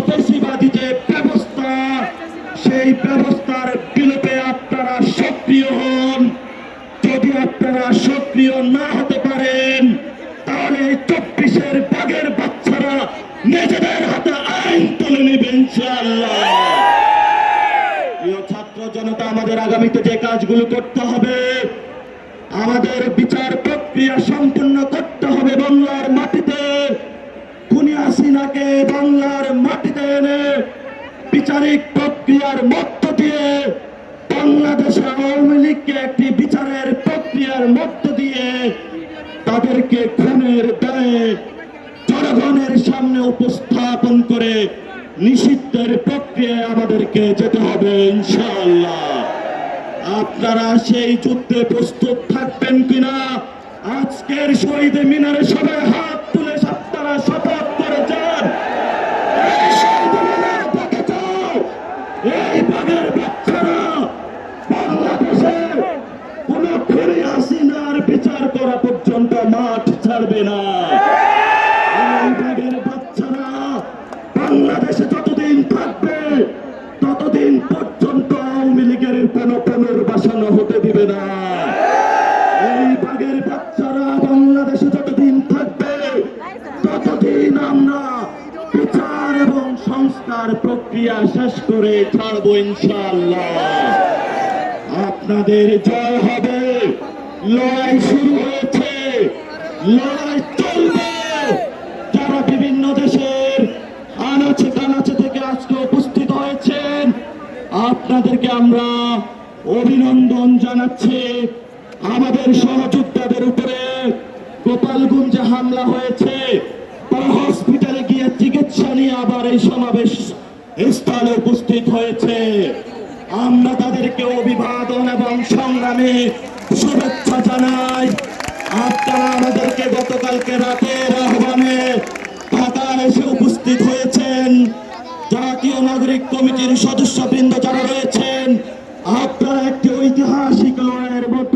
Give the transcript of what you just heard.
ফেসিবাদী যে ব্যবস্থা, সেই ব্যবস্থার বিলোপে আপনারা সক্রিয় হন। যদি আপনারা সক্রিয় না হতে পারেন, তাহলে 24-এর বাঘের বাচ্চারা নিজেদের হাতে আইন তুলে নেবে ইনশাআল্লাহ। প্রিয় ছাত্র জনতা, আমাদের আগামীতে যে কাজগুলো করতে হবে, আমাদের বিচার প্রক্রিয়া সম্পূর্ণ করতে হবে বাংলার মাটিতে। খুনি হাসিনাকে বাংলার মাটিতে এনে বিচারিক প্রক্রিয়ার মধ্য দিয়ে বাংলাদেশে আওয়ামী লীগকে একটি বিচারের প্রক্রিয়ার মধ্য দিয়ে তাদেরকে খুনের দায়ে জনগণের সামনে উপস্থাপন করে নিষিদ্ধের প্রক্রিয়ায় আমাদেরকে যেতে হবে ইনশাআল্লাহ। আপনারা সেই যুদ্ধে প্রস্তুত থাকবেন কিনা? আজকের শহীদ মিনারে সবাই হাত তুলে আপনারা শপথ করে যান। এই শহীদ মিনার দেখে যাও, এই বাঘের বাচ্চারা বাংলাদেশে কোন খুনি হাসিনার বিচার করা পর্যন্ত মাঠ ছাড়বে না। এই বাঘের বাচ্চারা বাংলাদেশে যতদিন থাকবে ততদিন পর্যন্ত আওয়ামী লীগের কোন পুনর্বাসন হতে দিবে না। এই বাঘের বাচ্চারা বাংলাদেশে যতদিন থাকবে ততদিন আমরা বিচার এবং সংস্কার প্রক্রিয়া শেষ করে ছাড়বো ইনশাআল্লাহ। আপনাদের জয় হবে। লড়াই শুরু হয়েছে, লড়াই চলবে। যারা বিভিন্ন দেশের আনাচে কানাচে থেকে আজকে উপস্থিত হয়েছেন, আপনাদেরকে আমরা অভিনন্দন জানাচ্ছি। আমাদের সহযোদ্ধাদের উপরে গোপালগঞ্জে হামলা হয়েছে, তারা হসপিটালে গিয়ে চিকিৎসা নিয়ে আবার এই সমাবেশ স্থলে উপস্থিত হয়েছে। আমরা তাদেরকে অভিবাদন এবং সংগ্রামে শুভেচ্ছা জানাই। আপনারা আমাদেরকে গতকালকে রাতের আহ্বানে ঢাকায় এসে উপস্থিত হয়েছেন। জাতীয় নাগরিক কমিটির সদস্যবৃন্দ যারা রয়েছেন, আপনারা একটি ঐতিহাসিক লড়াইয়ের মধ্য